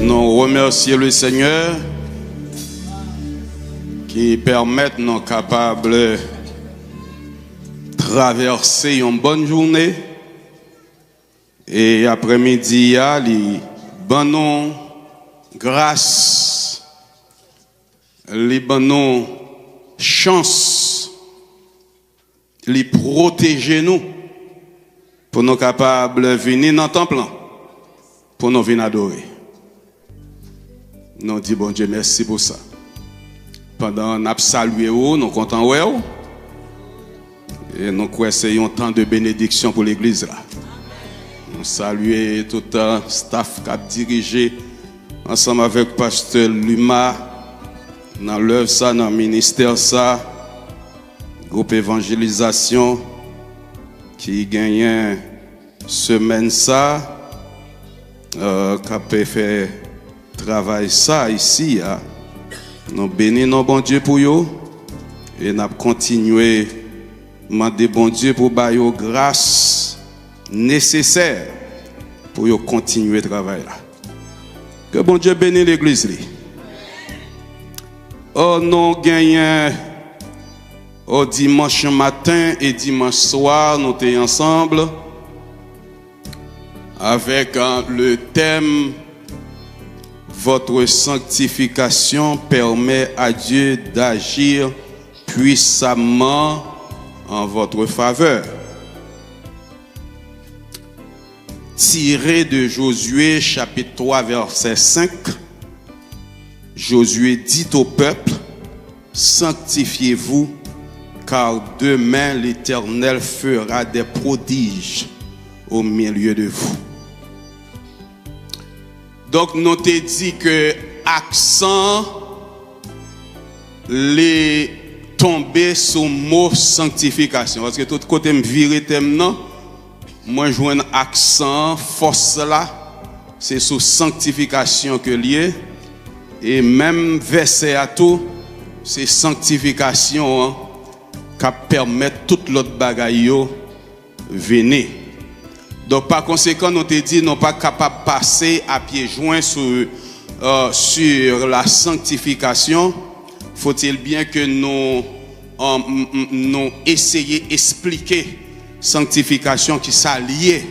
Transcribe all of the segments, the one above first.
Nous remercions le Seigneur qui permet nous capables de traverser une bonne journée et après-midi, il bon grâce, les bonnes chance, les protéger nous pour nous capables de venir dans le temple pour nous venir adorer. Nous disons bon Dieu merci pour ça. Pendant nous salué nous sommes contents et nous essayons tant de bénédictions pour l'église là. Nous saluons tout le staff qui a dirigé ensemble avec pasteur Luma dans l'œuvre ça, dans le ministère ça, groupe évangélisation qui gagne semaine ça, qui a fait travail ça ici. Nous bénissons bon Dieu pour eux et nous continuons à demander bon Dieu pour bailler grâce nécessaire pour continuer le travail là. Que bon Dieu bénisse l'église. Oh, nous gagnons au dimanche matin et dimanche soir, nous sommes ensemble avec le thème votre sanctification permet à Dieu d'agir puissamment en votre faveur. Tiré de Josué chapitre 3 verset 5, Josué dit au peuple, sanctifiez-vous, car demain l'Éternel fera des prodiges au milieu de vous. Donc, nous t'ai dit que accent les tomber sur le mot sanctification. Parce que tout côté me virer thème non, moi je vois un accent force là, c'est sur sanctification que lié. Et même verset à tout, c'est sanctification qui permet toute l'autre bagaille venir. Donc par conséquent, nous te dit non pas capable de passer à pieds joints sur la sanctification. Faut-il bien que nous essayions d'expliquer sanctification qui s'allie.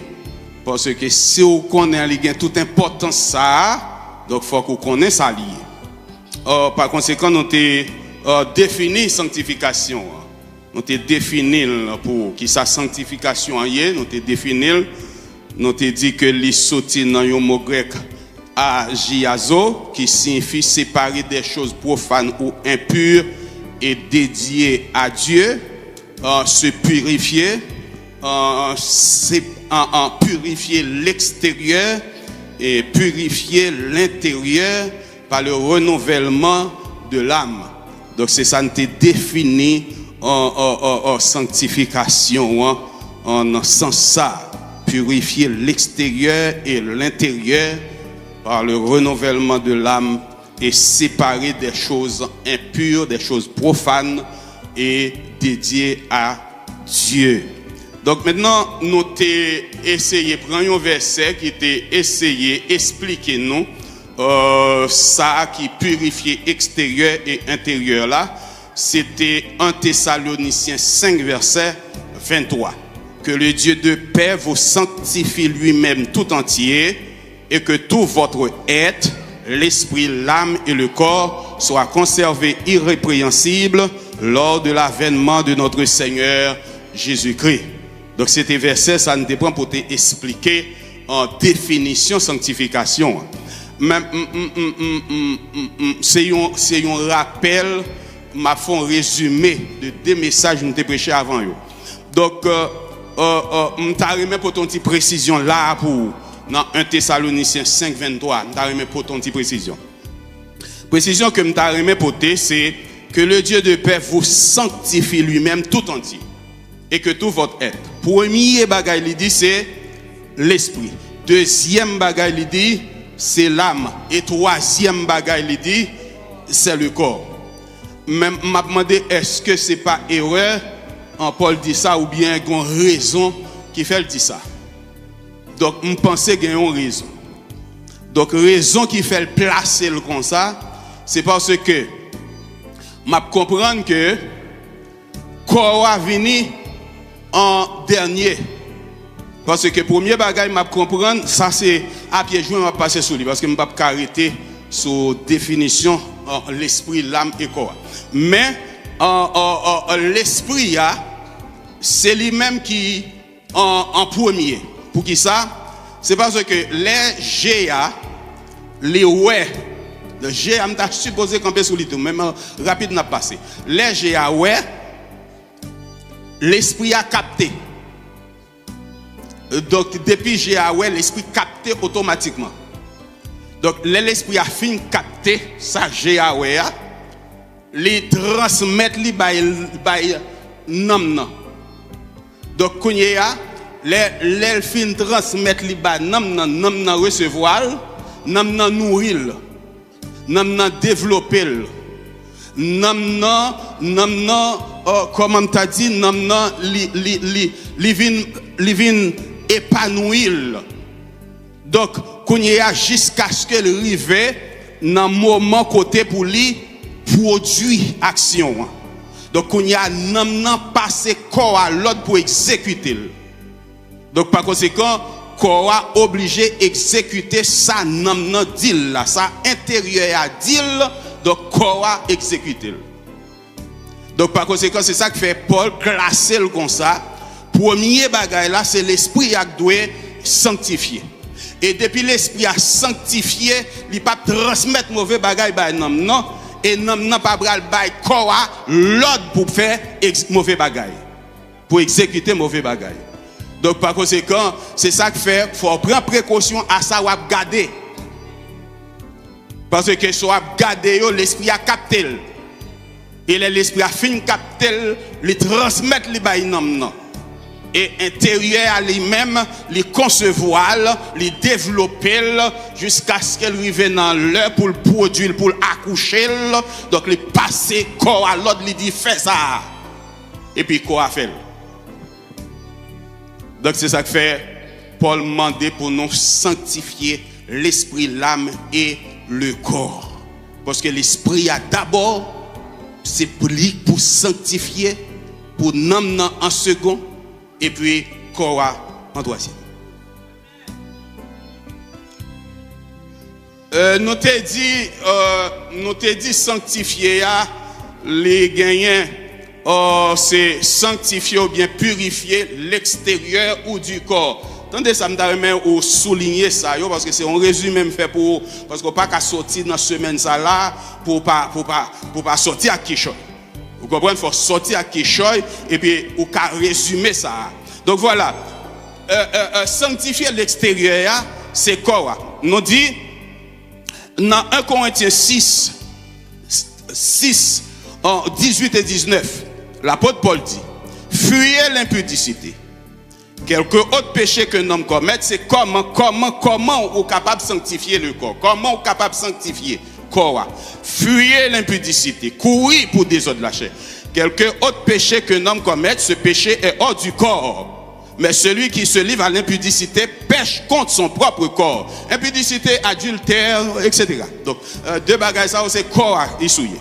Parce que si vous connaissez toute importance ça, donc il faut que vous connaissiez ça lié. Par conséquent, nous te défini sanctification. Nous te défini pour qui sa sanctification est, nous te défini, nous te dit que les sorti dans un mot grec agiazo qui signifie séparer des choses profanes ou impures et dédiées à Dieu, se purifier, purifier l'extérieur et purifier l'intérieur par le renouvellement de l'âme. Donc c'est ça nous te défini en sanctification, en sens ça, purifier l'extérieur et l'intérieur par le renouvellement de l'âme et séparer des choses impures, des choses profanes et dédiées à Dieu. Donc maintenant, nous t'ai essayé prendre un verset qui t'ai essayé expliquer nous ça qui purifie extérieur et intérieur là. C'était 1 Thessaloniciens 5 verset 23. Que le Dieu de paix vous sanctifie lui-même tout entier et que tout votre être, l'esprit, l'âme et le corps soient conservés irrépréhensibles lors de l'avènement de notre Seigneur Jésus-Christ. Donc c'était verset, ça nous dépend pour t'expliquer en définition sanctification. Même c'est un rappel, m'a fait un résumé de deux messages que nous avons prêché avant. Donc, je t'ai pour ton petit précision là pour dans 1 Thessaloniciens 5, 23. Je t'ai pour ton petit précision. Précision que je t'ai pour toi, c'est que le Dieu de paix vous sanctifie lui-même tout entier et que tout votre être. Premier bagage, il dit, c'est l'esprit. Deuxième bagage, il dit, c'est l'âme. Et troisième bagage, il dit, c'est le corps. Même m'a demandé est-ce que c'est pas erreur en Paul dit ça ou bien il y a une raison qui fait le dit ça. Donc je pensais qu'il y a une raison. Donc, raison qui fait le placer le comme ça, c'est parce que m'a comprendre que corps a venu en dernier. Parce que premier bagage m'a comprendre ça c'est à pied joint m'a passer sur lui parce que m'a pas arrêter sur définition l'esprit, l'âme et corps. Mais l'esprit c'est lui-même qui en premier. Pour qui ça? C'est parce que les GA les ouais le GA m'a supposé camper sur lui tout même rapide n'a passé. Les GA ouais l'esprit a capté. Donc, depuis GA, l'esprit capté automatiquement. Donc, l'esprit a fini capté, ça GA, les transmettre, les bay nam. Donc, quand il y a, les fin transmettre, les bay nam recevoir, nam nourrir, nam développer, nam comment t'as dit, nam livin épanouir. Donc, qu'on y a jusqu'à ce qu'elle arrive dans le moment côté pour lui produire action. Donc, qu'on y a nan passer corps à l'autre pour exécuter. Donc, par conséquent, corps a obligé d'exécuter ça nan deal là, ça intérieur à deal, donc corps a exécuté. Donc, par conséquent, c'est ça que fait Paul classer le comme ça. Premier bagage là, c'est l'esprit qui doit sanctifier. Et depuis l'esprit a sanctifié, il ne peut pas transmettre mauvais bagage à non. Et non pas bral bail corps l'autre pour faire mauvais bagage. Pour exécuter mauvais bagage. Donc par conséquent, c'est ça que fait, faut prendre précaution à ça ou à garder. Parce que soit garder l'esprit a capté. Et l'esprit a fini capté, il transmettre les bail non. Et intérieur à lui-même, les concevoir, les développer jusqu'à ce qu'elle arrive dans l'heure pour le produire, pour l'accoucher. Donc, les passer corps à l'autre, il dit fais ça. Et puis, quoi fait? Donc, c'est ça que fait Paul demandé pour nous sanctifier l'esprit, l'âme et le corps. Parce que l'esprit a d'abord, c'est pour sanctifier, pour nous en second. Et puis, corps en troisième. Nous t'ai dit sanctifier les gagnants, c'est sanctifier ou bien purifier l'extérieur ou du corps. Attendez, ça me permet de souligner ça, parce que c'est un résumé fait pour, parce qu'on n'a pas qu'à sortir dans la semaine ça là, pour pas sortir à Kishoy. Vous comprenez, il faut sortir à Kishoy et puis ou qu'à résumer ça. Donc voilà, sanctifier l'extérieur, c'est quoi? Nous dit dans 1 Corinthiens 6, 18 et 19, l'apôtre Paul dit, fuyez l'impudicité. Quelque autre péché qu'un homme commette, c'est comment on est capable de sanctifier le corps. Comment on est capable de sanctifier le corps. Fuyez l'impudicité, courir pour désordre de la chair. Quelque autre péché qu'un homme commette, ce péché est hors du corps. Mais celui qui se livre à l'impudicité pêche contre son propre corps. Impudicité, adultère, etc. Donc, deux bagages, ça, c'est corps essuyé.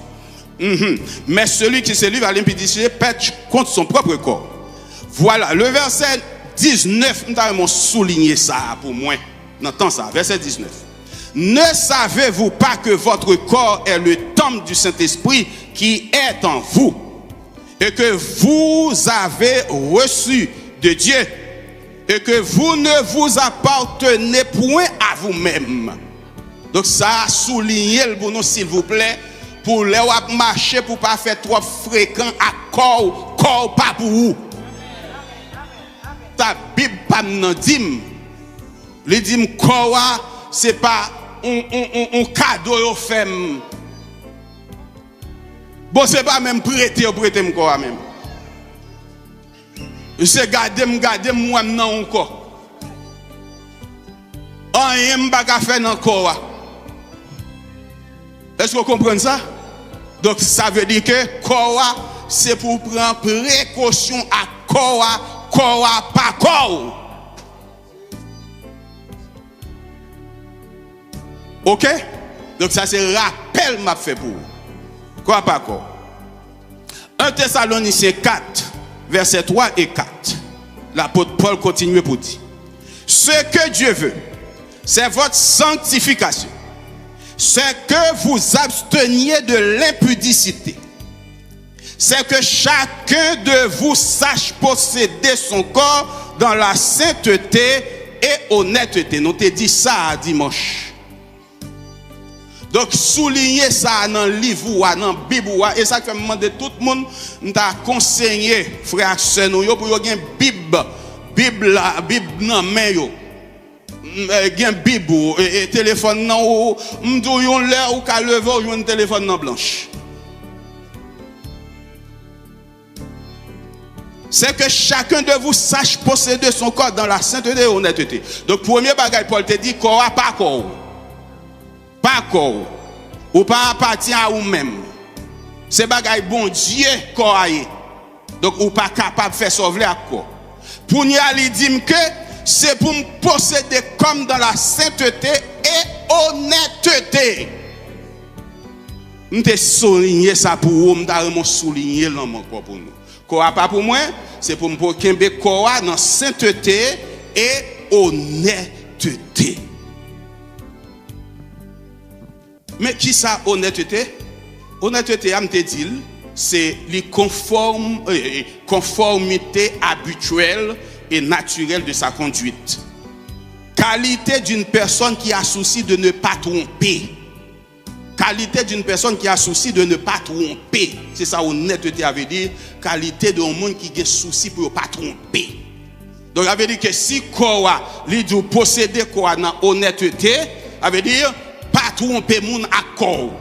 Mais celui qui se livre à l'impudicité pêche contre son propre corps. Voilà, le verset 19, nous avons souligné ça pour moi. N'entends ça, verset 19. Ne savez-vous pas que votre corps est le temple du Saint-Esprit qui est en vous et que vous avez reçu de Dieu et que vous ne vous appartenez point à vous-même. Donc ça a souligné pour nous s'il vous plaît pour les marcher pour pas faire trop fréquent à corps pas pour vous. Ta Bible pas nan dim. Le dim corps c'est pas un cadeau yo fait. Bon c'est pas même prêter mon corps même. C'est garder moi nan encore. On yem pas ka faire nan corps. Est-ce que vous comprenez ça? Donc ça veut dire que corps c'est pour prendre précaution à corps pas corps. Ok? Donc ça c'est rappel m'a fait pour vous. Quoi pas quoi? 1 Thessaloniciens 4, versets 3 et 4. L'apôtre Paul continue pour dire. Ce que Dieu veut, c'est votre sanctification. C'est que vous absteniez de l'impudicité. C'est que chacun de vous sache posséder son corps dans la sainteté et honnêteté. Nous te dit ça dimanche. Donc, souligner ça dans le livre, dans la Bible, et ça fait demander tout le monde, nous t'a conseillé, frère, sœur, pour y avoir une Bible dans la main. Gen Bible et téléphone nan ou m'dou yon l'air ou ka lever ou yon téléphone nan blanche. C'est que chacun de vous sache posséder son corps dans la sainteté et honnêteté. Donc premier bagage Paul te dit corps pas corps. Pas corps. Ou pas appartient à vous même. C'est bagage bon Dieu corps. Donc ou pas capable de faire sauver à corps. Pour n'y aller dire que c'est pour me posséder comme dans la sainteté et honnêteté. Je te souligner ça pour vous, je te souligner l'homme encore pour nous. Quoi pas pour moi, c'est pour me posséder quoi dans sainteté et honnêteté. Mais qui ça honnêteté? Honnêteté, je te dis, c'est la conformité habituelle et naturelle de sa conduite. Qualité d'une personne qui a souci de ne pas tromper. Qualité d'une personne qui a souci de ne pas tromper. C'est ça honnêteté avait dit. Qualité d'un monde qui a souci pour ne pas tromper. Donc ça veut dire que si quoi lui dit posséder quoi dans honnêteté, ça veut dire pas tromper monde à corps.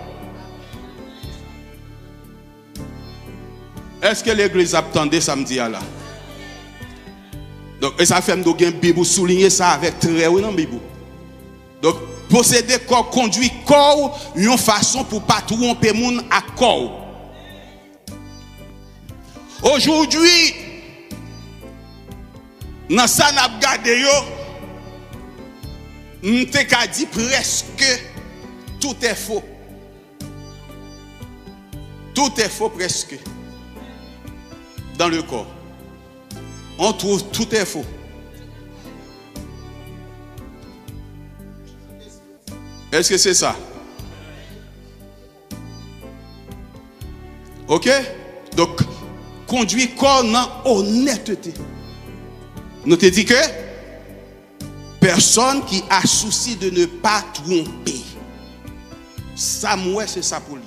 Est-ce que l'église attendait samedi là? Donc, et ça fait que nous avons Bible souligner ça avec très haut dans la Bible. Donc, posséder corps, conduire corps, une façon pour ne pas tromper les gens à corps. Aujourd'hui, dans ça, nous avons regardé, nous avons dit presque tout est faux. Tout est faux presque. Dans le corps. On trouve tout est faux. Est-ce que c'est ça? Ok? Donc, conduire corps dans honnêteté. Nous te dit que personne qui a souci de ne pas tromper. Ça, moi, c'est ça pour lui.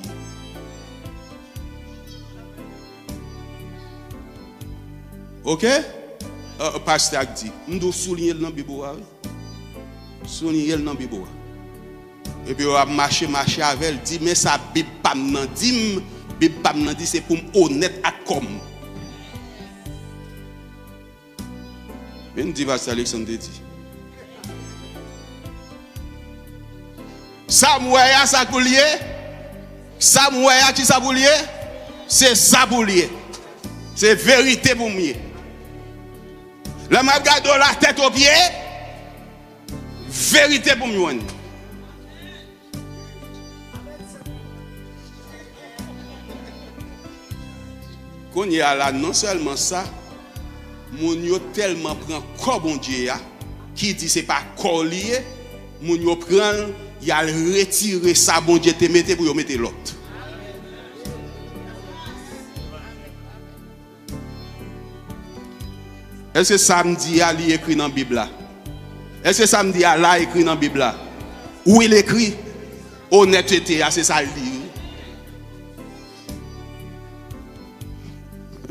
Ok? Pasteur dit, nous devons souligner dans la Bible. Souligner dans la Bible. Et puis on va marcher avec elle, dit, mais ça, Bible pas m'en dit, Bible pas m'en dit, c'est pour honnête à comme. Mais nous dit, Pasteur Alexandre dit. Ça, moi, ça pour lier. Ça, moi, qui ça pour lier? C'est ça pour lier. C'est vérité pour moi. Là, je regarde la tête au pied. Vérité pour moi. Quand il y a là, non seulement ça, mon yo tellement prend corps bon Dieu qui dit c'est pas corps lié, mon yo prend, il a retiré ça bon Dieu te mettre pour mettre l'autre. Est-ce que samedi a li écrit dans la Bible là? Est-ce que samedi a là écrit dans la Bible là? Où il écrit honnêteté, c'est ça le dit.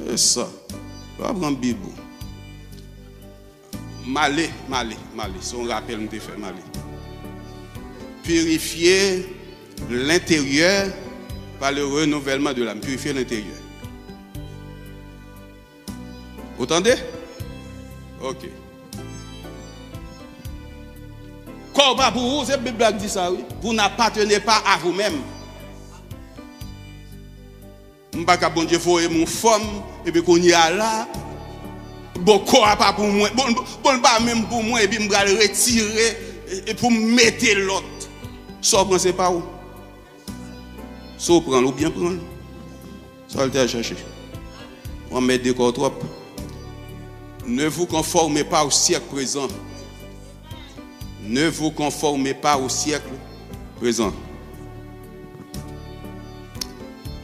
C'est ça. On va prendre la Bible. Malé, si on rappelle, on te fait malé. Purifier l'intérieur par le renouvellement de l'âme. Purifier l'intérieur. Vous entendez? Ok. Comme pour vous, c'est la Bible qui dit ça, oui. Vous n'appartenez pas à vous-même. Je ne sais pas bon Dieu faut mon femme et puis qu'on y a là. Bon corps pas pour moi. Bon pas même pour moi et puis me retirer et pour mettre l'autre. Ça prend c'est pas où. Ça prend ou bien prendre. Ça le chercher. On met des corps trop. Ne vous conformez pas au siècle présent. Ne vous conformez pas au siècle présent.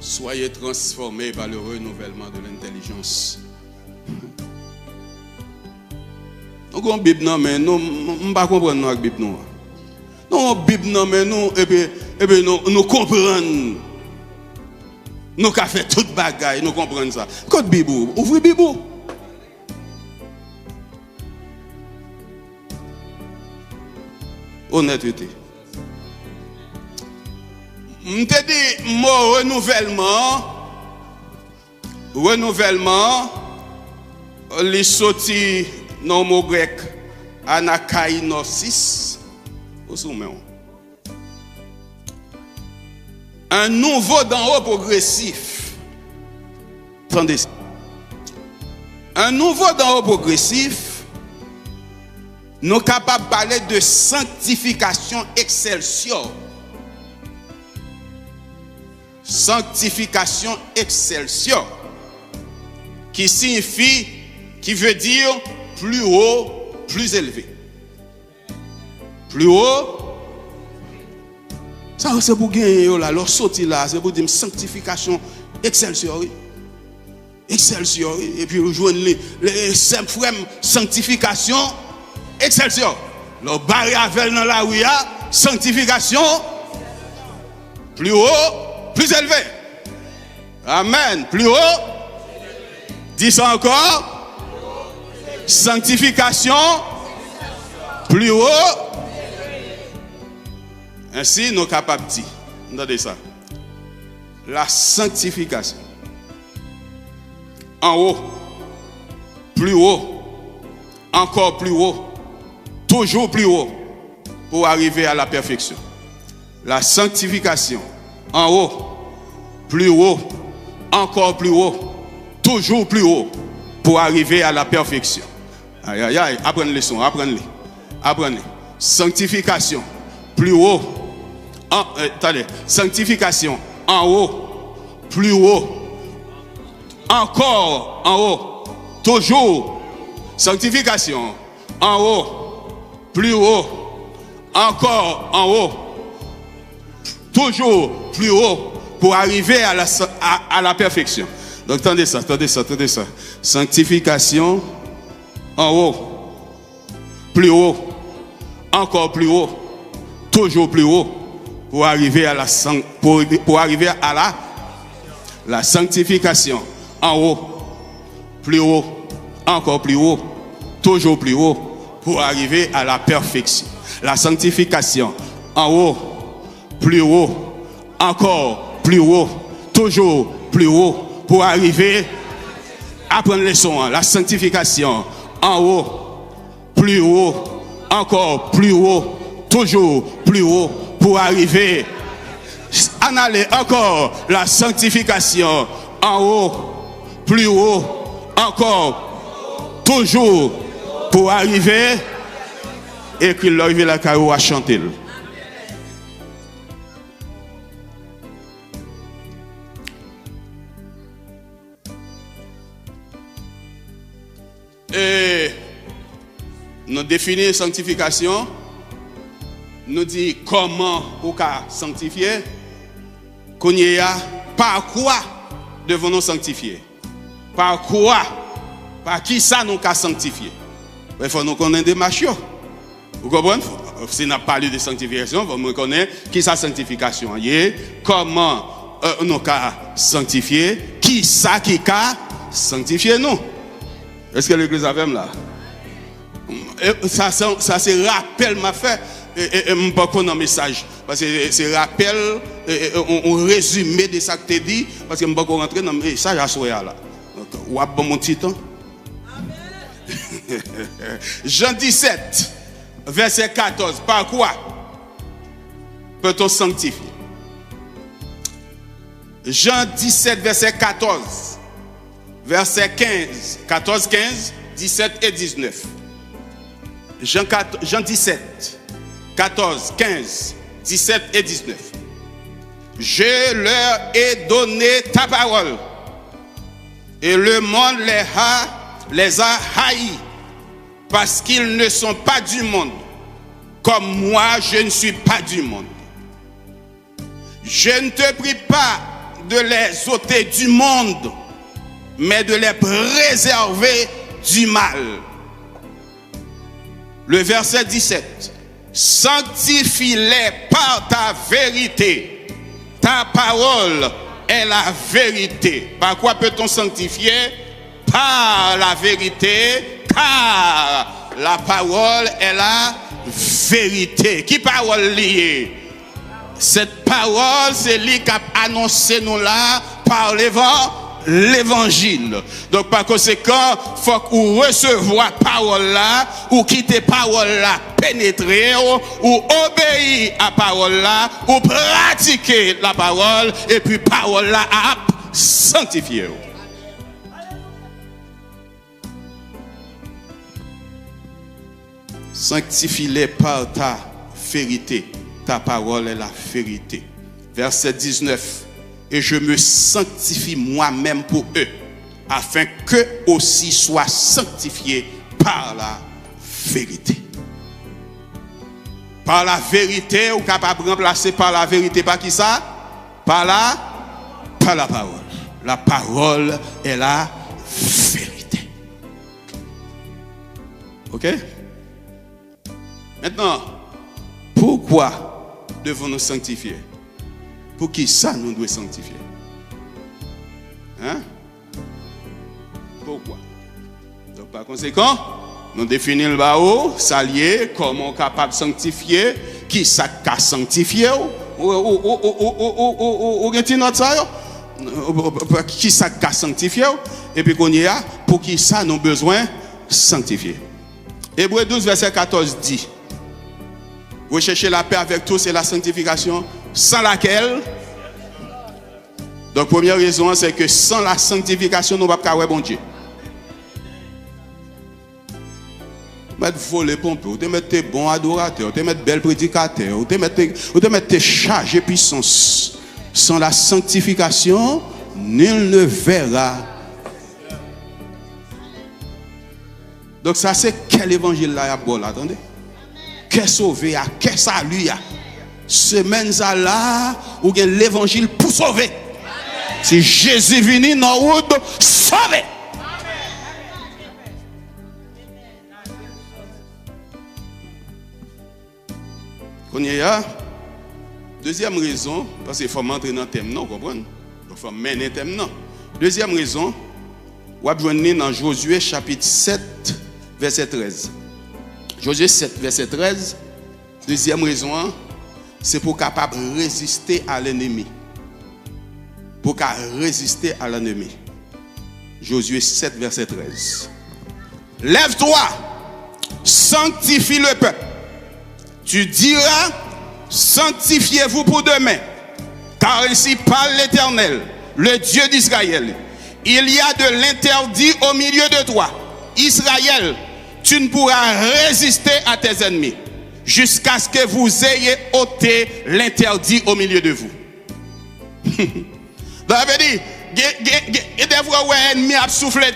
Soyez transformés par le renouvellement de l'intelligence. Donc on Bible non mais nous on pas comprendre nous avec Bible non. Non Bible non mais nous et puis nous comprendre. Nous qu'a fait toute bagaille, nous comprendre ça. Code Bible, ouvrez Bible. Honnêteté. Je te dis, mot renouvellement, les sorti dans le mot grec, anakainosis, un nouveau d'en haut progressif. Attendez. Un nouveau d'en haut progressif, nous sommes capables de parler de sanctification excelsior. Sanctification excelsior. Qui signifie, qui veut dire plus haut, plus élevé. Plus haut. Ça, c'est pour gagner là, leur sortie là, c'est pour dire sanctification excelsior. Excelsior. Et puis rejoindre les frères sanctification excelsior. Le barré avec dans la rue, sanctification plus haut, plus élevé. Amen. Plus haut. Dis ça encore. Sanctification plus haut. Ainsi, nous sommes capables de dire. Entendez ça. La sanctification. En haut. Plus haut. Encore plus haut. Toujours plus haut. Pour arriver à la perfection. La sanctification. En haut. Plus haut. Encore plus haut. Toujours plus haut. Pour arriver à la perfection. Aïe, aïe, aïe. Apprenez les leçons. Apprenez-les. Apprenez. Sanctification. Plus haut. Attendez. Sanctification. En haut. Plus haut. Encore en haut. Toujours. Sanctification. En haut. Plus haut. Encore en haut. Toujours plus haut. Pour arriver à la perfection. Donc, attendez ça. Sanctification. En haut. Plus haut. Encore plus haut. Toujours plus haut. Pour arriver à la sanctification. En haut, plus haut, encore plus haut, toujours plus haut, pour arriver à la perfection. La sanctification, en haut, plus haut, encore plus haut, toujours plus haut, pour arriver à prendre les leçons. La sanctification, en haut, plus haut, encore plus haut, toujours plus haut, pour arriver en aller encore. La sanctification, en haut, plus haut, encore, toujours, pour arriver, et qu'il l'arrive la caillou à chanter. Et nous définissons sanctification, nous disons comment on peut sanctifier, qu'on y a, par quoi devons-nous sanctifier. Par quoi? Par qui ça nous a sanctifié? Il faut nous connaître des machins. Vous comprenez? Si on a parlé de sanctification, il faut nous connaître qui ça sanctification. Comment nous a sanctifié? Qui ça qui a sanctifié nous? Est-ce que l'église a même là? Ça c'est rappel m'a fait. Et je ne peux pas connaître un message. Parce que c'est rappel, on résumé de ça que tu dis. Parce que je ne peux pas rentrer dans le message à Soya là. Ou à mon petit temps. Jean 17, verset 14. Par quoi peut-on sanctifier? Jean 17, verset 14. Verset 15. 14, 15, 17 et 19. Jean 17, 14, 15, 17 et 19. Je leur ai donné ta parole, et le monde les a haïs, parce qu'ils ne sont pas du monde, comme moi je ne suis pas du monde. Je ne te prie pas de les ôter du monde, mais de les préserver du mal. Le verset 17. Sanctifie-les par ta vérité. Ta parole est la vérité. Par quoi peut-on sanctifier? Par la vérité, car la parole est la vérité. Qui parole liée? Cette parole, c'est lui qui a annoncé nous là par l'évangile. Donc par conséquent, il faut qu'on recevoir parole là, ou quitter parole là, pénétrer, ou obéir à parole là, ou pratiquer la parole, et puis parole là à sanctifier. Sanctifie-les par ta vérité. Ta parole est la vérité. Verset 19. Et je me sanctifie moi-même pour eux, afin qu'eux aussi soient sanctifiés par la vérité. Par la vérité, ou capable de remplacer par la vérité, par qui ça? Par la parole. La parole est la vérité. Ok? Maintenant, pourquoi devons-nous sanctifier? Pour qui ça nous devons sanctifier? Hein? Pourquoi? Donc par conséquent, nous définissons le bas-haut, s'allier, comment on est capable de sanctifier, qui ça qu'a sanctifié, ou qui ça qu'a sanctifié, et puis qu'on y a, pour qui ça nous besoin sanctifier. Hébreux 12, verset 14 dit: recherchez la paix avec tous et la sanctification, sans laquelle. Donc, première raison, c'est que sans la sanctification, nous ne pouvons pas voir bon Dieu. Mettre voler pompeux, ou te mettre tes bons adorateurs, ou te mettre bel prédicateur, ou te mettre tes chargés puissance. Sans la sanctification, nul ne verra. Donc, ça, c'est quel évangile là, bon, attendez? Qu'est sauvé, qu'est salut, semaine là, ou bien l'évangile pour sauver. Si Jésus venu dans la route, sauver. Qu'on y a deuxième raison, parce qu'il faut m'entrer dans le thème, non, vous comprenez? Il faut mener le thème, non. Deuxième raison, vous avez dans Josué chapitre 7, verset 13. Josué 7, verset 13. Deuxième raison, c'est pour capable résister à l'ennemi. Pour résister à l'ennemi. Josué 7, verset 13. Lève-toi, sanctifie le peuple. Tu diras, sanctifiez-vous pour demain. Car ainsi parle l'Éternel, le Dieu d'Israël. Il y a de l'interdit au milieu de toi. Israël, tu ne pourras résister à tes ennemis jusqu'à ce que vous ayez ôté l'interdit au milieu de vous. Ça veut dire, des fois où l'ennemi a soufflé,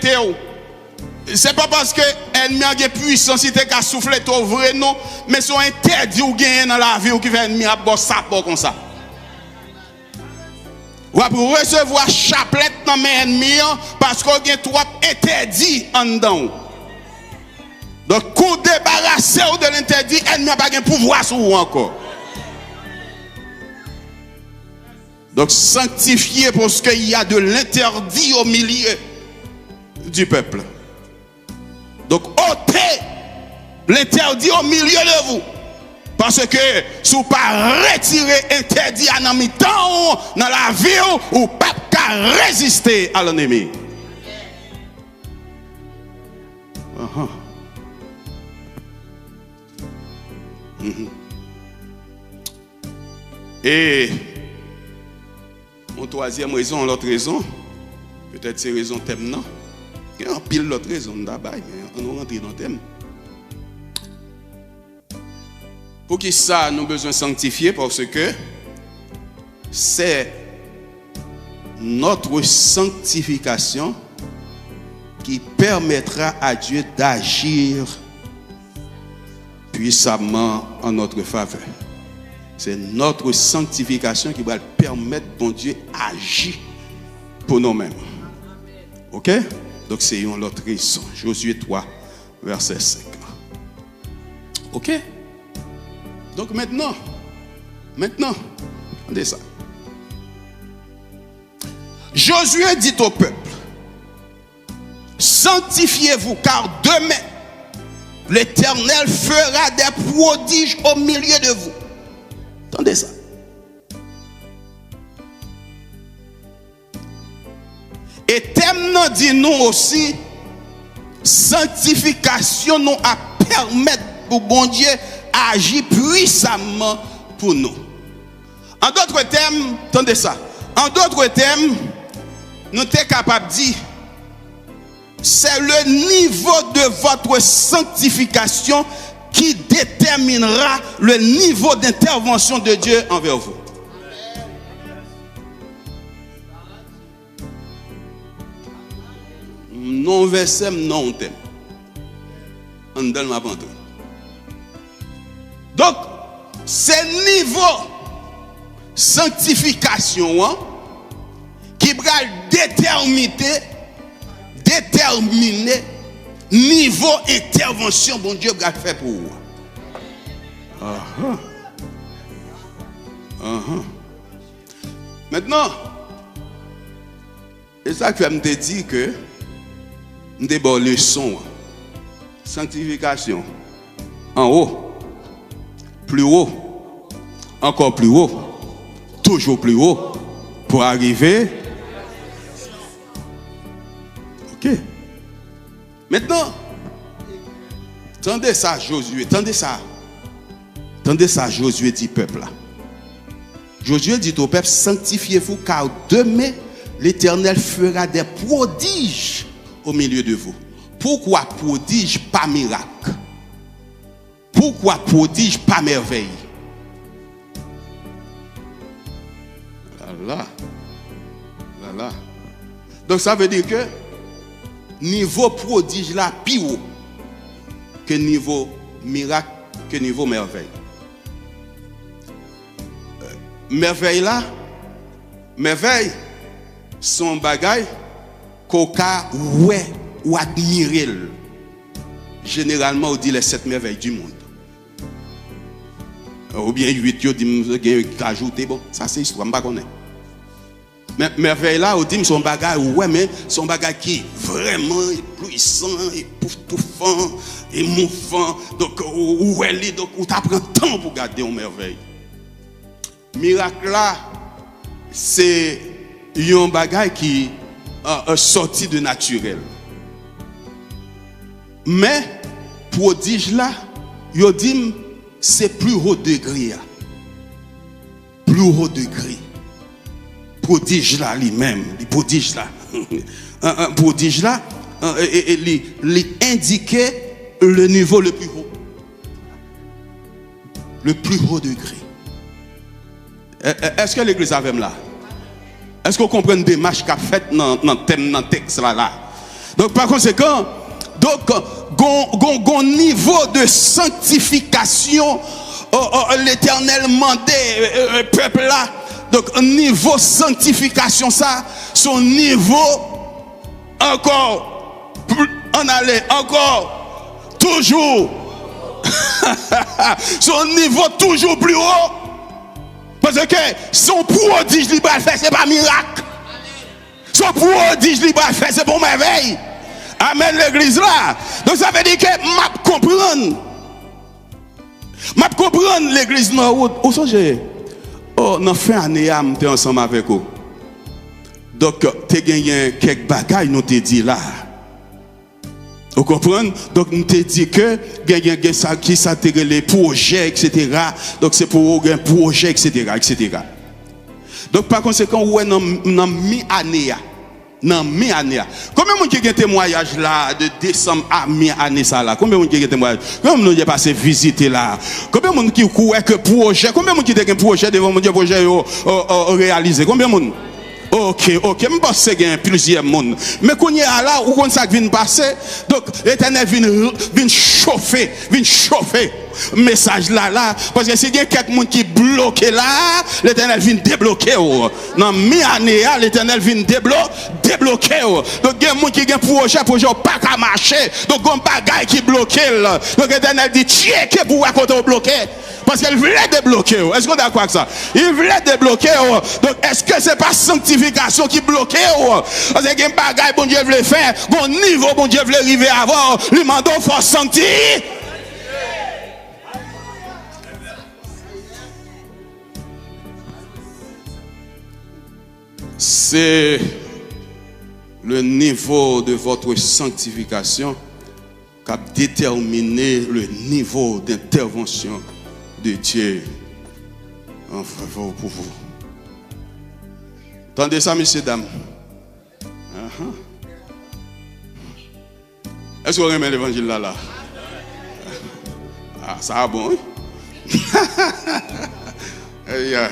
c'est pas parce que l'ennemi a puissance qui a soufflé au vrai non, mais c'est interdit ou gagner dans la vie ou qui fait l'ennemi a bossé comme ça. Ou pour recevoir chapelet dans mes ennemis parce qu'on a trop interdit en dedans. Donc, pour débarrasser de l'interdit, l'ennemi n'a pas de pouvoir sur vous encore. Donc, sanctifiez parce qu'il y a de l'interdit au milieu du peuple. Donc, ôtez l'interdit au milieu de vous. Parce que si vous ne pas retirer l'interdit à un mi-temps dans la vie, vous ne pouvez pas résister à l'ennemi. Et mon troisième raison, l'autre raison, peut-être c'est raison thème non. Il y a un pile l'autre raison d'abord, mais on rentre dans le thème. Pour qui ça, nous avons besoin de sanctifier parce que c'est notre sanctification qui permettra à Dieu d'agir puissamment en notre faveur. C'est notre sanctification qui va permettre bon Dieu d'agir pour nous-mêmes. Ok? Donc c'est une autre raison. Josué 3, verset 5. Ok? Donc maintenant, regardez ça. Josué dit au peuple, sanctifiez-vous car demain, l'Éternel fera des prodiges au milieu de vous. Entendez ça. Et thème nous dit nous aussi, sanctification nous a permettre pour bon Dieu agir puissamment pour nous. En d'autres termes, entendez ça. En d'autres termes, nous sommes capables de dire, c'est le niveau de votre sanctification qui déterminera le niveau d'intervention de Dieu envers vous. Non verset, non thème. On donne ma bande. Donc, c'est niveau sanctification hein, qui va déterminer niveau intervention bon Dieu va faire pour vous. Maintenant, c'est ça que je me dis que nous avons une leçon. Sanctification. En haut. Plus haut. Encore plus haut. Toujours plus haut. Pour arriver. Ok. Maintenant, tendez ça, Josué. Tendez ça. Tendez ça, Josué dit peuple là. Josué dit au peuple, sanctifiez-vous car demain l'Éternel fera des prodiges au milieu de vous. Pourquoi prodige pas miracle? Pourquoi prodige pas merveille? Là. Donc ça veut dire que niveau prodige là plus haut que niveau miracle, que niveau merveille. Merveille son bagay koka ouais ou admirer. Généralement on dit les 7 merveilles du monde. Ou bien 8 yo dit ajouter bon, ça c'est histoire, m'pa connaît. Mais merveille là on dit son bagay ouais mais son bagay qui est vraiment puissant, époustouflant, émouvant. Donc ouais donc on t'apprend temps pour garder une merveille. Miracle là c'est un bagay qui est sorti de naturel. Mais prodige là, yo dit c'est plus haut degré. Plus haut degré. Prodige là lui-même, les prodige là. Un prodige là il indiquait le niveau le plus haut. Le plus haut degré. Est-ce que l'église a même là? Est-ce qu'on comprend une démarche qu'a faite dans le texte là? Donc par conséquent, gon niveau de sanctification, l'Éternel mandait peuple là. Donc un niveau sanctification ça, son niveau encore en aller encore toujours son niveau toujours plus haut. Parce que son prodige li va faire, c'est pas miracle. Son prodige li va faire, c'est pour merveille. Amen l'église là. Donc ça veut dire que m'a comprendre l'église non où songe. Oh, dans fin année am t'es ensemble avec vous. Donc t'es gagné quelques bagailles nous te dit là. Vous comprenez? Donc, nous te dit que il y a ça qui s'intègre les projets, etc. Donc, c'est pour un projet, etc. Donc, par conséquent, ouais, dans mi-année, Dans mi-année. Combien de monde qui a un témoignage là de décembre à mi-année ça là? Combien de monde qui a un témoignage? Combien de monde qui a passé visiter là? Combien de monde qui croit que projet? Combien de monde qui a un projet devant mon Dieu projet réalisé? Combien de monde? Ok, je pense qu'il y a plusieurs monde. Mais quand il y a là, où ça vient passer, donc l'Éternel vient chauffer le message là, parce que s'il y a quelqu'un qui bloqué là, l'Éternel vient débloquer. Dans mi-année, l'Éternel vient débloquer. Donc il y a des gens qui ont un projet pas qu'à marcher, donc il y a un bagage qui bloque. Donc l'Éternel dit, tiens, que pour raconter au bloqué. Parce qu'elle voulait débloquer. Est-ce qu'on est d'accord avec ça? Il voulait débloquer. Donc, est-ce que ce n'est pas sanctification qui bloque? Parce qu'il y a un bagage bon Dieu voulait faire, bon niveau bon Dieu voulait arriver à avoir, lui mando faut sanctifier. C'est le niveau de votre sanctification qui a déterminé le niveau d'intervention de Dieu en faveur pour vous. Entendez ça, messieurs, dames? Est-ce qu'on remet l'évangile là? Ah, ça va bon, oui? Yeah.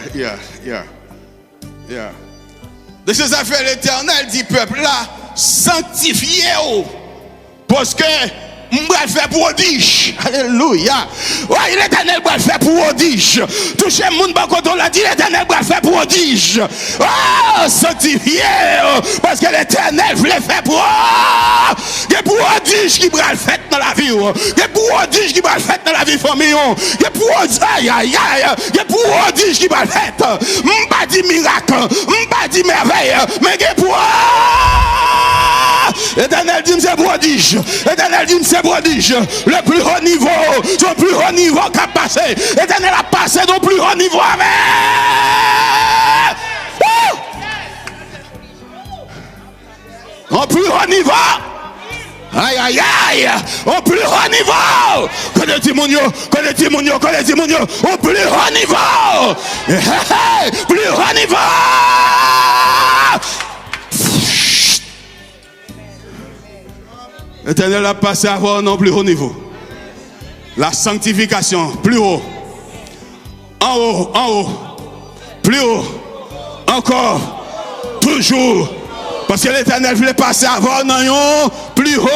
De ces affaires, l'Éternel dit peuple là, sanctifiez-vous. Parce que je vais faire prodige. Alléluia. Oui, l'Éternel va faire prodige. Touchez le monde, quand on l'a dit, l'Éternel va faire prodige. Oh, sanctifié. Parce que l'Éternel voulait faire prodige qui va le faire dans la vie. Des prodiges qui va le faire dans la vie famille. Des prodiges qui va le faire. Pas dit miracle, pas dit merveille, mais des prodiges. L'Éternel dit c'est prodige. L'Éternel dit c'est prodige. Le plus haut niveau, son plus haut niveau qu'a passé. L'Éternel a passé au plus haut niveau avec. Au plus haut niveau. Aïe. Au plus haut niveau. Connais-tu mon Dieu? Au plus haut niveau. Plus haut niveau. L'Éternel a passé à avoir un plus haut niveau. La sanctification, plus haut. En haut. Plus haut. Encore. Toujours. Parce que l'Éternel voulait passer à avoir un plus haut.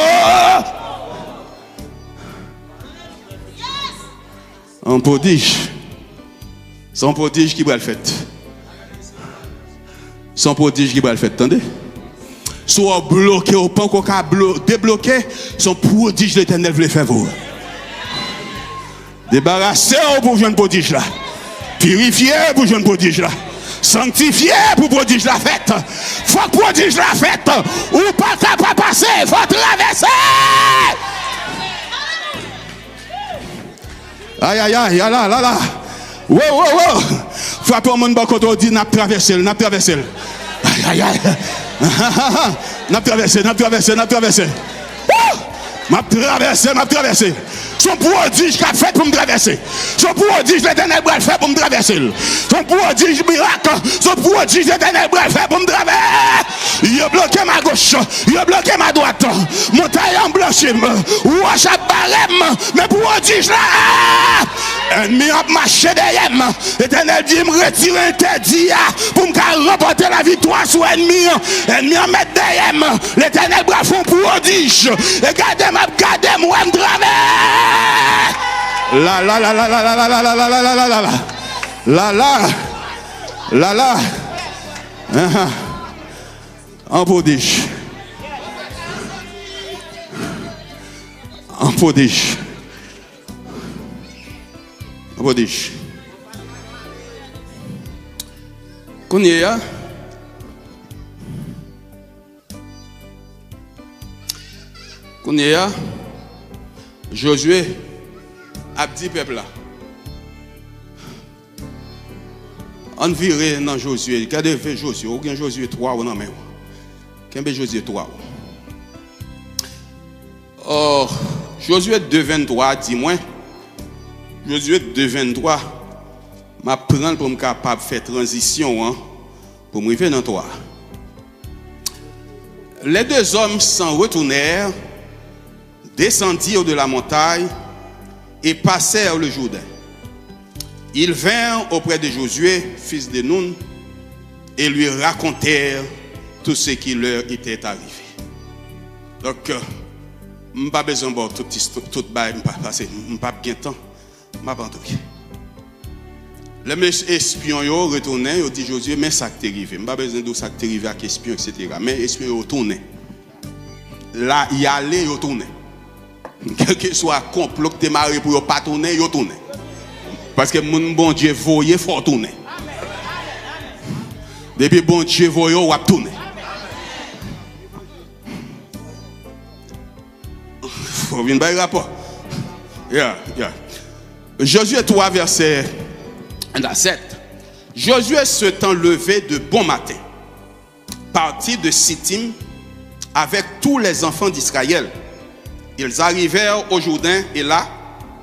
Un prodige. Son prodige qui va le faire. Son prodige qui va le faire. Attendez. Soit bloqué au pas qu'on a débloqué, son prodige l'Éternel voulait faire vous. Débarrasser pour jouer un prodige là. Purifier pour jouer un prodige là. Sanctifier pour prodige la fête. Faut que prodige la fête. Ou pas capable passer, faut traverser. Aïe, là. Wow. Frappe au monde quand on dit n'a traversé. Aïe. N'a traversé. M'a traversé. Son prodige qu'a fait pour me traverser. Son prodige l'Éternel va faire pour me traverser. Son prodige miracle. Son prodige l'Éternel va faire pour me traverser. Il a bloqué ma gauche. Il a bloqué ma droite. Mon taille en blanchi. Ouach à barème. Mais prodige là. Ennemi a marché derrière. L'Éternel dit me retirer interdit pour me remporter la victoire sur ennemi. Ennemi a mettre derrière. L'Éternel va faire un prodige. Et gardez-moi, me traverser. La. En prodige. Qu'on y est là? Josué a dit peuple là. On vire dans Josué. Regardez Josué. Aucun Josué 3 ou non mais. Qu'est-ce Josué 3? Oh, Josué 2:23 dis-moi. Josué 2:23 m'a prendre pour me capable faire transition pour me arriver dans toi. Les deux hommes s'en retournèrent, descendirent de la montagne et passèrent le Jourdain. Ils vinrent auprès de Josué, fils de Nun, et lui racontèrent tout ce qui leur était arrivé. Donc, je n'ai pas besoin de tout bail, parce que je n'ai pas bien de temps. Je n'ai pas besoin. Les espions sont retournés, ils ont dit Josué, mais ça t'est arrivé. Je n'ai pas besoin de ça t'est arrivé avec les espions, etc. Mais les espions sont retournés. Là, il y a allé, ils sont retournés. Quel que soit le complot que tu es marié pour ne pas tourner, ils sont retournés. Parce que mon bon Dieu voyait, il faut tourner. Depuis bon Dieu voyait, il va tourner. Il faut venir par rapport. Josué 3, verset 7. Josué s'étant levé de bon matin, partit de Sittim avec tous les enfants d'Israël. Ils arrivèrent au Jourdain et là,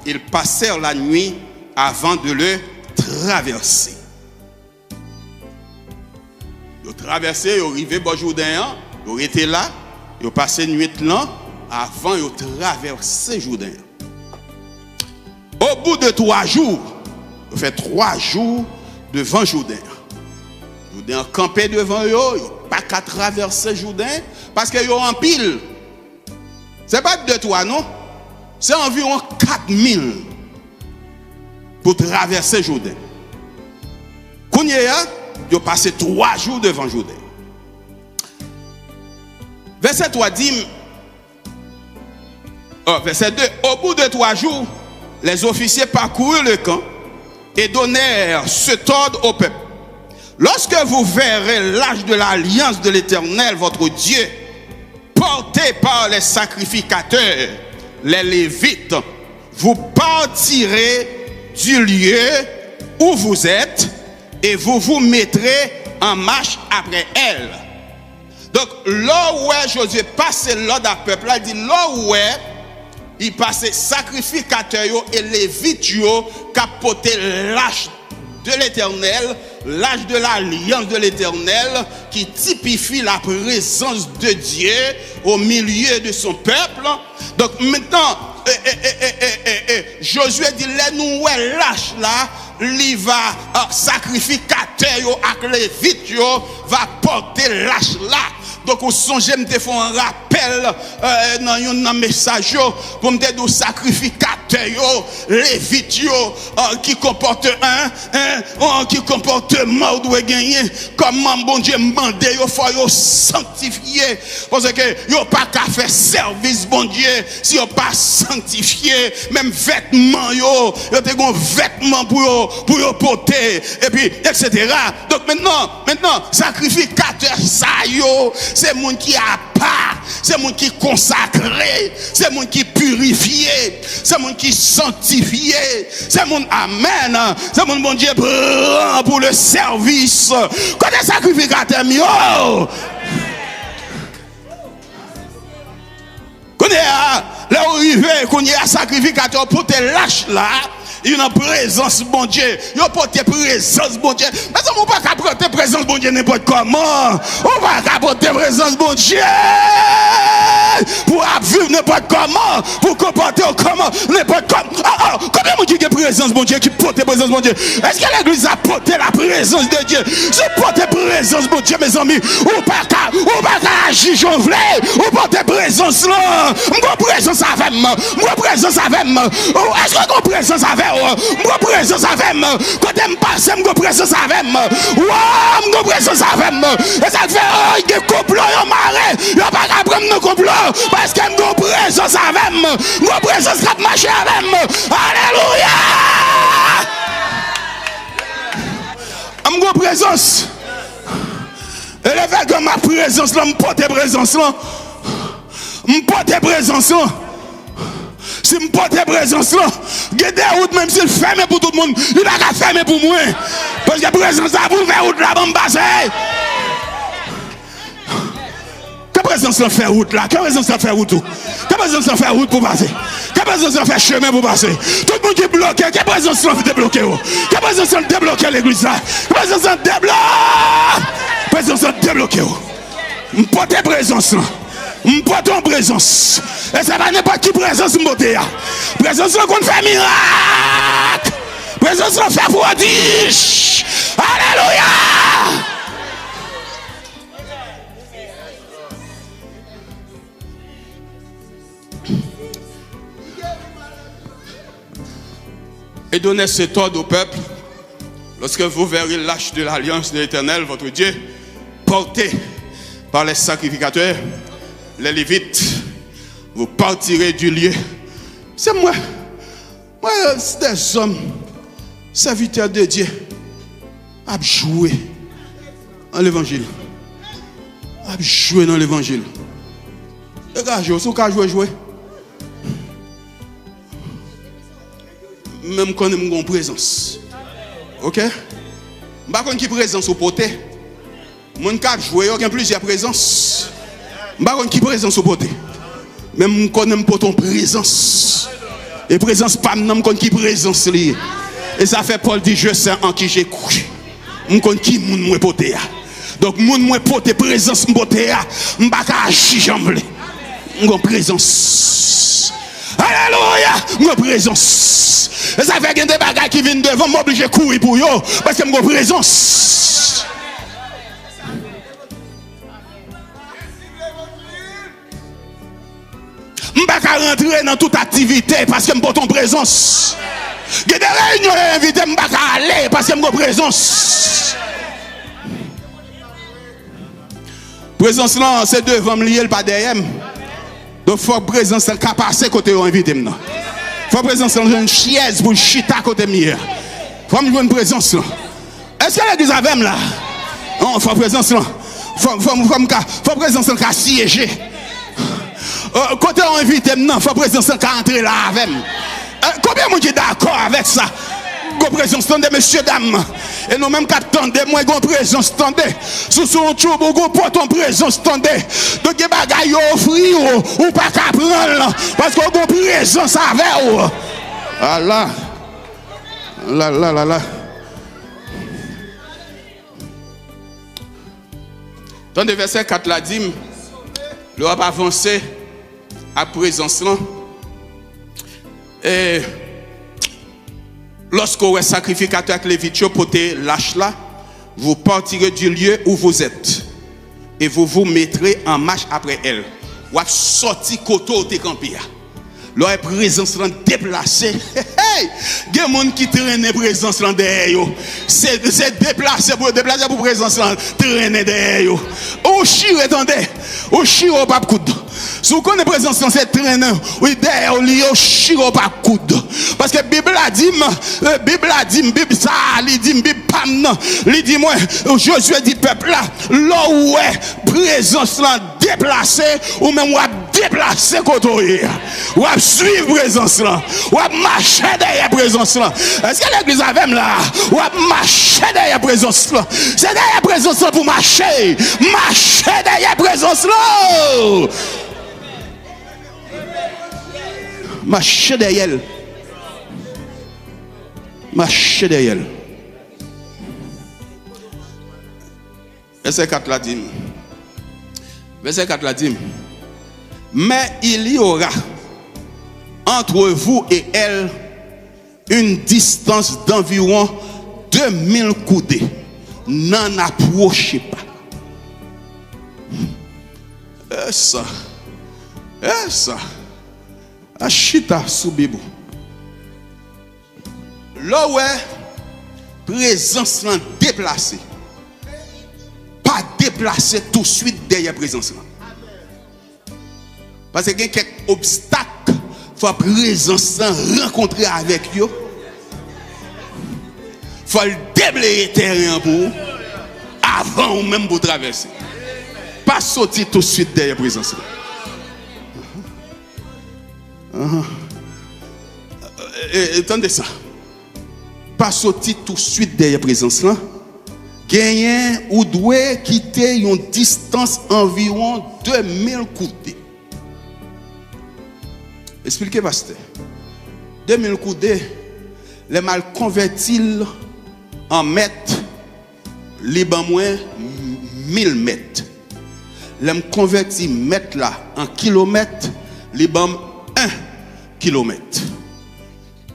ils passèrent la nuit avant de le traverser. Ils ont traversé, ils ont arrivé au Jourdain, ils ont été là, ils ont passé la nuit là, avant de traverser le Jourdain. Au bout de 3 jours, ils ont fait 3 jours devant le Jourdain. Ils ont campé devant eux, ils n'ont pas qu'à traverser le Jourdain parce qu'ils ont en pile. Ce n'est pas 2-3, non? C'est environ 4000 pour traverser le Jourdain. Quand ils ont passé 3 jours devant le Jourdain. Verset 3 dit, verset 2, au bout de 3 jours, les officiers parcoururent le camp et donnèrent cet ordre au peuple. Lorsque vous verrez l'âge de l'alliance de l'Éternel, votre Dieu, porté par les sacrificateurs, les Lévites, vous partirez du lieu où vous êtes et vous vous mettrez en marche après elle. Donc, là où Josué passe l'ordre à peuple, là, il dit là où il passe sacrificateurs et Lévites qui porté l'âge de l'Éternel, l'âge de l'alliance de l'Éternel, qui typifie la présence de Dieu au milieu de son peuple. Donc maintenant, Josué dit, nous l'âge là, il va sacrificateur avec Lévites va porter l'âge là. Donc, au songe, je me fais un rappel dans un message pour me dire sacrificateur, Lévites qui comporte un comportement doit gagner. Comment bon Dieu m'a demandé, il faut sanctifier. Parce que il n'y a pas qu'à faire service, bon Dieu, si il pas sanctifié. Même vêtements, il y a des vêtements pour porter, et puis, etc. Donc, maintenant, sacrificateur, ça, c'est monde qui a part, c'est monde qui consacré, c'est monde qui purifié, c'est monde qui sanctifié, c'est monde amen, c'est monde bon Dieu pour le service. Quand les sacrificateurs mieux, quand il y a l'arrivée, quand il y a sacrificateur pour te lâcher là. Il y a une présence, bon Dieu. Il y a une présence, bon Dieu. Mais on ne peut pas porter présence, bon Dieu, n'importe comment. On ne peut pas porter présence, bon Dieu. Pour vivre n'importe comment. Pour comporter comment. N'importe comment. Combien de gens qui ont présence, bon Dieu, qui portent présence, bon Dieu? Est-ce que l'église a porté la présence de Dieu? Si vous portez présence, bon Dieu, mes amis, ou pas agir, j'en voulais. Ou portez présence là. Mon présence avec moi. Mon présence avec moi. Est-ce que mon présence avec moi présence avec moi quand je passe moi présence avec moi moi présence avec moi et ça fait il y a complot il marre il pas qu'à prendre nos complots parce que moi présence avec moi présence qui marcher avec moi alléluia moi présence et le fait que ma présence là me porte présence là me porte présence là. Si je porte présence là, il y a des routes, même s'il ferme pour tout le monde, il va pas fermer pour moi. Parce que présence là, vous faire route là, vous me passez. Quelle présence là fait route là? Quelle présence là fait route? Quelle présence là fait route pour passer? Quelle présence là fait chemin pour passer? Tout le monde qui est bloqué, quelle présence là fait débloquer? Quelle présence là débloquer l'église là? Quelle présence là débloque? Présence là débloquer. M'porter présence là. M'porter en présence. Et ça va n'importe qui présence m'porter. Présence là qu'on fait miracle. Présence là fait prodige. Alléluia. Et donnez cet ordre au peuple. Lorsque vous verrez l'arche de l'alliance de l'Éternel, votre Dieu, porté par les sacrificateurs, les Lévites, vous partirez du lieu. C'est moi. Moi, c'est des hommes, serviteurs de Dieu, à jouer dans l'évangile. À jouer dans l'évangile. Regarde, si vous pouvez jouer. Même quand nous avons présence. Ok? Je ne sais pas qui présence au poté. Mon cap jouer, il y a plusieurs présences. Je ne sais pas qui présence au poté. Même quand nous avons présence. Et présence pas nous qui présence liée. Et ça fait Paul dit je sais en qui j'ai cru. Je sais qui moun moi poté. Donc moun moi poté présence poté. Je ne sais pas agir jambe. Je suis présence. Alléluia, mon présence. Et ça fait qu'il y a des bagages qui viennent devant, m'obliger de courir pour eux, parce que mon présence. Je ne peux pas rentrer dans toute activité parce que mon présence. Il y a des réunions invitées, je ne peux pas aller parce que mon présence. Présence là, c'est devant me lier, pas derrière. Donc, il faut que présence soit passer côté invité. Il faut que présence soit une chaise pour chita côté mieux. Il faut que une présence là. Est-ce que l'église avec là? Non, il faut présence là. Il faut présence là qui siéger. Côté invité, non, il faut présence là qui entrer là avec. Combien de gens sont d'accord avec ça? Go présence tendez messieurs dames et nous même qu'attendez moi go présence tendez sous son choubo go porte en présence tendez donc des bagaille offrir ou pas qu'à prendre parce que go présence avec ou ah là dans le verset 4 là dit le va avancer à présence là et lorsque vous êtes sacrificateur avec les vitres, portez l'âche là, vous partirez du lieu où vous êtes et vous vous mettrez en marche après elle. Vous avez sorti côté où vous campé. Leur présence là déplacée. Il y a des gens qui traînent présence là derrière. C'est déplacé pour présence là traîner derrière. Au chire, attendez. Au chire au pas coude. Si vous connaissez présence dans cette traîne, oui, derrière, il y a un pas coude. Parce que la Bible a dit, Bible ça, il dit, Bible pam, il dit, moi, Josué dit, peuple là, là où est présence là déplacée, ou même ou a déplacé côté, ou a suivre présence là, ou a marcher derrière présence là. Est-ce que l'église avec là, ou a marcher derrière présence là? C'est derrière présence là pour marcher derrière présence là. Marcher derrière. Marcher derrière. Verset 4 la dit. Verset 4 la dit. Mais il y aura entre vous et elle une distance d'environ 2000 coudées. N'en approchez pas. Et ça. Achita sous Bible. Là où est présence déplacée. Pas déplacée tout de suite derrière présence là. Parce qu'il y a quelques obstacles faut présence rencontrer avec eux. Faut le déblayer terrain pour avant ou même pour traverser. Pas sortir tout de suite derrière présence là. Attendez ça. Pas sortir tout de suite derrière présence là. Gagner ou doit quitter une distance environ 2000 coudées. Expliquez pasteur. 2000 coudées, les mal convertis en mètres, les ban moins 1000 mètres. l'aime converti mètre là en kilomètre, les bam 1 kilomètre.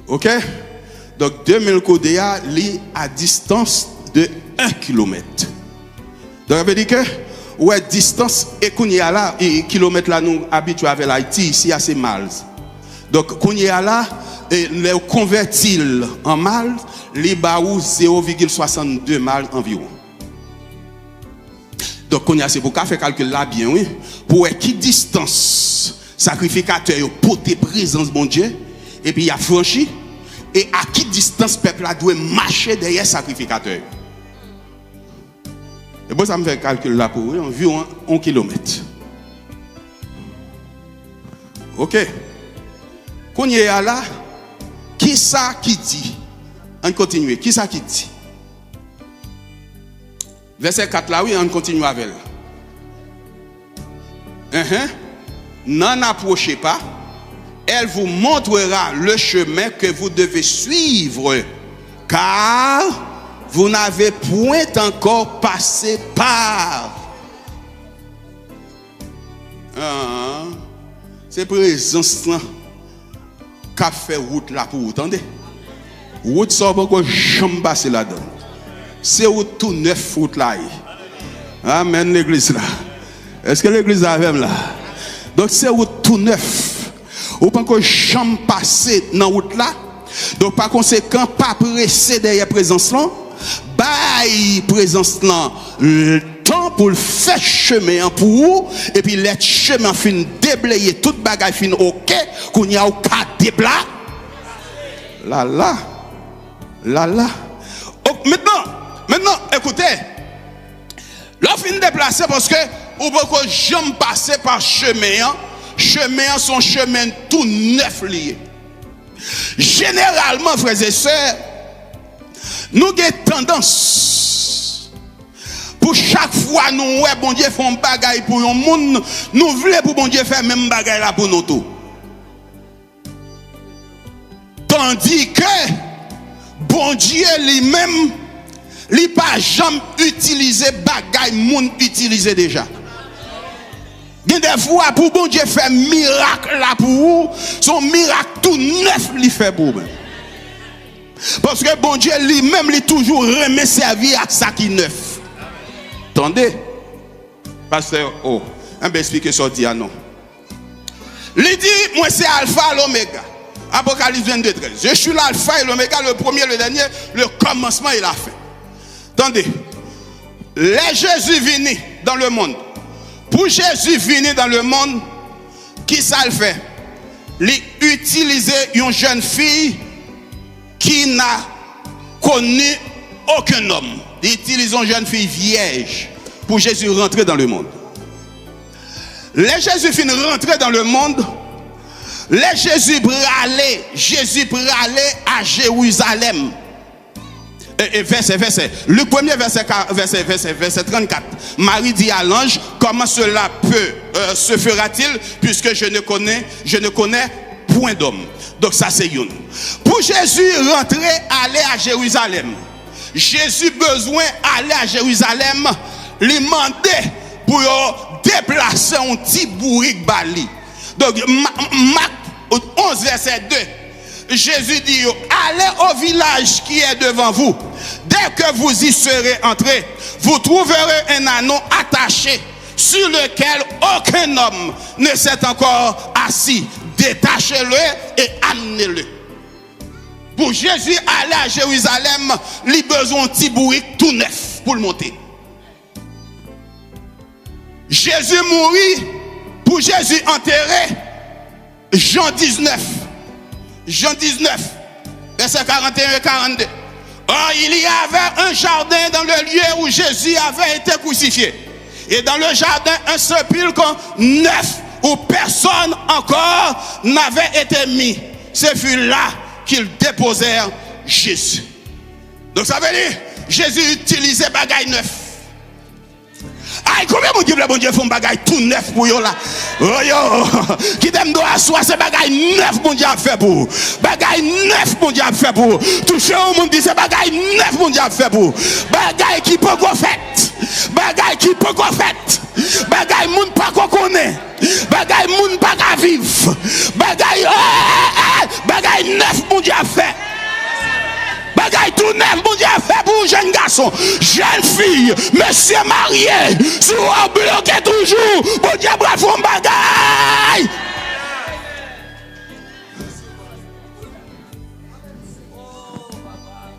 OK? Donc 2000 Kodea li à distance de 1 kilomètre. Donc ça veut dire que ouais distance et qu'on y a là et kilomètre là nous habitués avec l'Haïti ici à ces miles. Donc qu'on y a là et les convertit en miles, les baou 0,62 miles environ. Donc on y a c'est pour faire calcul là bien oui pour qui distance sacrificateur pour tes présence bon Dieu et puis il a franchi. Et à qui distance peuple a doit marcher derrière sacrificateur. Et bon, ça me fait calcul là pour vous, environ 1 kilomètre. OK. Quand il est là, qui ça qui dit? On continue. Qui ça qui dit? Verset 4 là, oui, on continue avec elle. N'en approchez pas. Elle vous montrera le chemin que vous devez suivre, car vous n'avez point encore passé par. C'est présence qui a fait route là pour vous, entendez? Route ça va encore jamais passer là-dedans. C'est route tout neuf route là. Amen l'église là. Est-ce que l'église là même là? Donc c'est route tout neuf. Ou pas que jamais passer dans route là. Donc par conséquent pas pressé derrière présence là. Bail présence là le temps pour le faire chemin pour vous et puis les chemin fin déblayer toute bagaille fin OK qu'on y a au cas débla. Là. Maintenant écoutez. Là fin déplacer parce que ou pas que jamais passer par chemin. Chemin son chemin tout neuf lié. Généralement, frères et sœurs, nous avons tendance pour chaque fois nous ouais bon Dieu font bagaille pour un monde, nous voulons pour bon Dieu faire même bagaille là pour nous tout. Tandis que bon Dieu lui-même il pas jamais utilisé bagaille monde utilisé déjà. Des fois, pour bon Dieu faire miracle là pour vous, son miracle tout neuf lui fait pour vous. Parce que bon Dieu lui-même lui toujours remet servir à ça qui neuf. Attendez, pasteur, on va expliquer ça dit à non. Il dit, moi c'est Alpha et l'Oméga. Apocalypse 22, 13. Je suis l'Alpha et l'Oméga, le premier, le dernier, le commencement et la fin. Attendez, les Jésus venus dans le monde. Pour Jésus venir dans le monde, qui ça le fait? Il utiliser une jeune fille qui n'a connu aucun homme. Il utilise une jeune fille vierge pour Jésus rentrer dans le monde. Les Jésus finit rentrer dans le monde. Les Jésus bralé à Jérusalem. Verset. Le premier verset 34. Marie dit à l'ange, comment cela se fera-t-il puisque je ne connais point d'homme. Donc ça c'est une. Pour Jésus rentrer, aller à Jérusalem. Jésus besoin aller à Jérusalem, lui demander pour déplacer un petit bourrique bali. Donc Marc 11 verset 2. Jésus dit, allez au village qui est devant vous. Dès que vous y serez entrés, vous trouverez un anneau attaché sur lequel aucun homme ne s'est encore assis. Détachez-le et amenez-le. Pour Jésus aller à Jérusalem, il a besoin d'un petit bourrique tout neuf pour le monter. Jésus mourit, pour Jésus enterré, Jean 19, verset 41 et 42. Or, il y avait un jardin dans le lieu où Jésus avait été crucifié. Et dans le jardin, un sépulcre neuf où personne encore n'avait été mis. Ce fut là qu'ils déposèrent Jésus. Donc ça veut dire, Jésus utilisait bagaille neuf. Aïe, combien bon Dieu font bagaille tout neuf pour yo là? Oh yo, qui t'aime doit asseoir, c'est bagaille neuf bon Dieu a fait pour. Bagaille neuf bon Dieu a fait pour. Toucher au monde dit c'est bagaille neuf bon Dieu a fait pour. Bagaille qui peut qu'on fait. Bagaille qui peut qu'on fait. Bagay moun pas qu'on connaît. Bagay moun pas qu'à vivre. Bagay neuf mon Dieu a fait. Bagay tout neuf mon Dieu a fait pour jeune garçon, jeune fille, monsieur marié. Si vous bloquez toujours, mon Dieu a fait un bagay.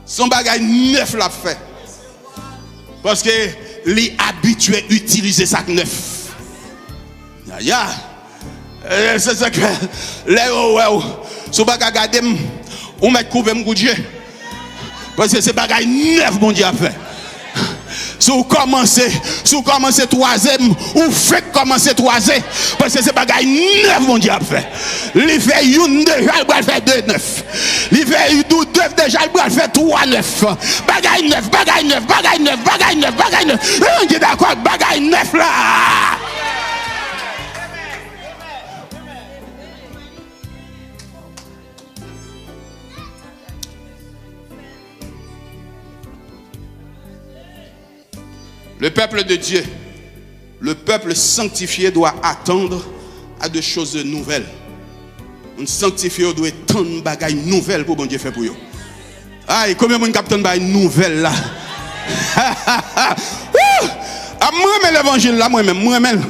Son bagay neuf l'a fait. Parce que les habitués utiliser ça neuf. C'est ça que les si vous regardez, on met couvert mon Dieu. Parce que c'est bagay neuf mon Dieu a fait. Si vous commencez troisième, ou faites commencer troisième, parce que c'est bagay neuf mon Dieu a fait. Il fait une déjà, il va faire deux neuf. Il fait deux déjà, il va faire trois neuf. Bagay neuf, bagay neuf, bagay neuf, bagay neuf, bagay neuf. On est d'accord, bagay neuf là. Le peuple de Dieu, le peuple sanctifié doit attendre à des choses nouvelles. Un sanctifié doit attendre des bagailles nouvelles pour bon Dieu faire pour eux. Aïe, combien de gens captent des nouvelles là? Moi, j'aime l'évangile là, moi-même.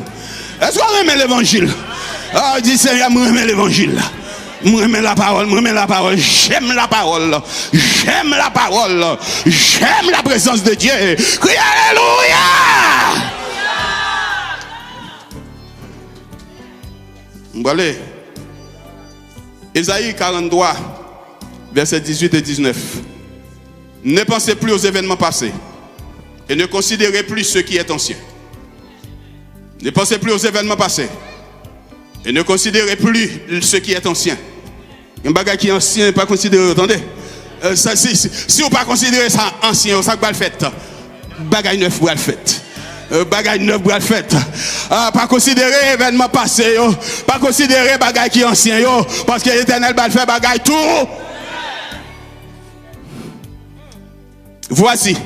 Est-ce qu'on aime l'évangile? Ah, dis Seigneur, moi, j'aime l'évangile là. Moi, j'aime la parole, j'aime la parole, j'aime la parole, j'aime la présence de Dieu. Crie Alléluia! Allez, Ésaïe 43, versets 18 et 19. Ne pensez plus aux événements passés et ne considérez plus ce qui est ancien. Ne pensez plus aux événements passés et ne considérez plus ce qui est ancien. Un bagage qui est ancien, pas considéré, attendez. Si vous ne pas considérez ça ancien, ça va le fait. Bagage neuf va le fait. Bagage neuf va le fait. Pas considérer événement passé, pas considérer bagage qui est ancien, parce que l'Éternel va le faire bagage tout. Voici,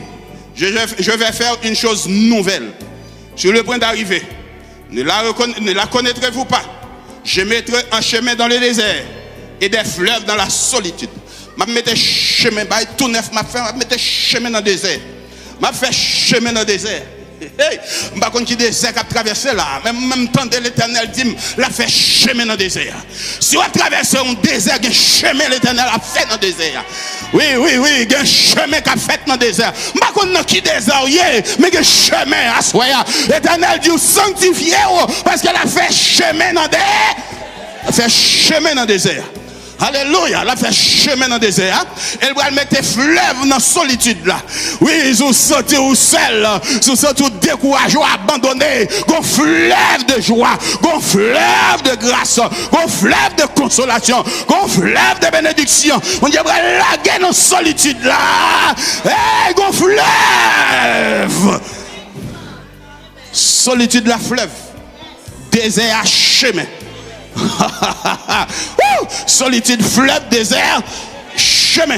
je vais faire une chose nouvelle. Sur le point d'arriver, ne la connaîtrez-vous pas? Je mettrai un chemin dans le désert et des fleuves dans la solitude. Je mettrai chemin, tout neuf, je mettrai chemin dans le désert. Je fait chemin dans le désert. Hey, je ne sais pas qui désert a traversé là. Même temps de l'Éternel dit, la fait chemin dans le désert. Si on a traversé un désert, il y a un chemin l'Éternel a fait dans le désert. Oui, il y a un chemin qu'a fait dans le désert. Je ne sais pas qui désert, mais il y a un chemin à soi. L'Éternel dit, sanctifiez parce qu'elle a fait chemin dans le désert. Elle a fait chemin dans le désert. Alléluia, elle a fait chemin dans le désert. Elle va mettre des fleuves dans la solitude là. Oui, ils ont sorti au sel, ils ont sorti au découragé, abandonné. Gon fleuve de joie, gon fleuve de grâce, gon fleuve de consolation, gon fleuve de bénédiction. On dit, laguer dans la solitude là. Hey, gon fleuve. Solitude la fleuve. Désert à chemin. Solitude, fleuve, désert, chemin.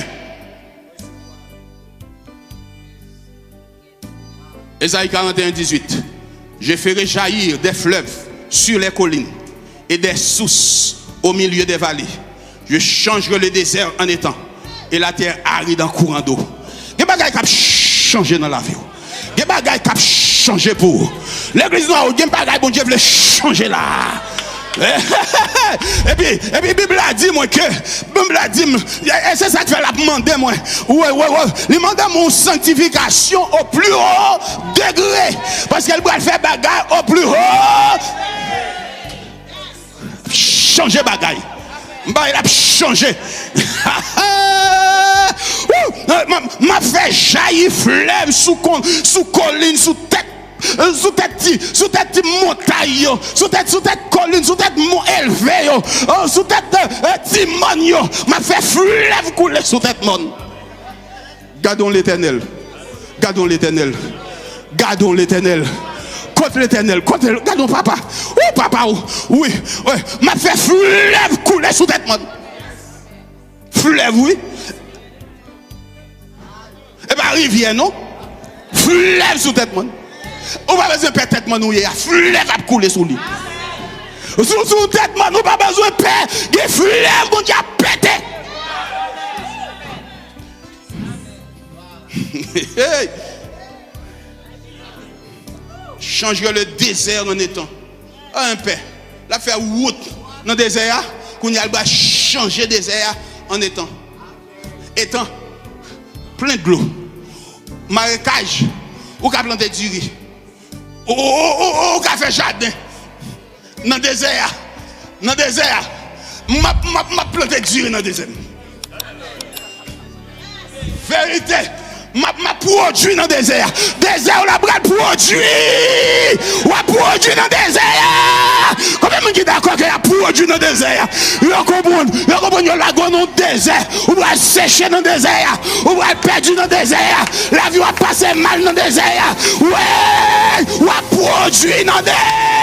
Ésaïe 41, 18. Je ferai jaillir des fleuves sur les collines et des sources au milieu des vallées. Je changerai le désert en étang et la terre aride en courant d'eau. Il y a des bagages qui ont changé dans la vie. Il y a des bagages qui ont changé pour vous. L'église noire, il y a des bagages qui veulent changer là. Et puis Bible a dit moi que Bible a dit c'est ça que fait la demander moi ouais il demande mon sanctification au plus haut degré parce qu'elle doit faire bagarre au plus haut changer bagaille il a changé m'a fait jaillir fleuve sous colline sous tête sous tête montagne, sous tête colline, sous tête mont élevé, sous tête timon, m'a fait fleuve couler sous tête mon. Gardons l'Éternel. Gardons l'Éternel. Gardons l'Éternel. Contre l'Éternel. Gardons papa. Oh papa, oui. M'a fait fleuve couler sous tête mon. Fleuve, oui. Et bien rivière, non? Fleuve sous tête mon. On va besoin de père tête manouille, fleuve va couler sous lui. Sous tête manouille, pas besoin de père, des fleuves bon Dieu a pété. Hey. Changer le désert en étant un père. La faire route dans le désert, qu'on y a changer le désert en étant plein de l'eau. Marécage, ou qu'a planter du riz. Ou qu'a fait jardin. Dans le désert. Dans le désert. M'a planté du riz dans le désert. Vérité. M'a produit dans le désert. Désert ou la brade produit. Ou a produit dans le désert. Combien de gens sont d'accord qu'il a produit dans le désert? Vous comprenez, la gonne dans le désert. Ou va sécher dans le désert. Ou va perdre dans le désert. La vie va passer mal dans le désert. Ouais, ou a produit dans le désert.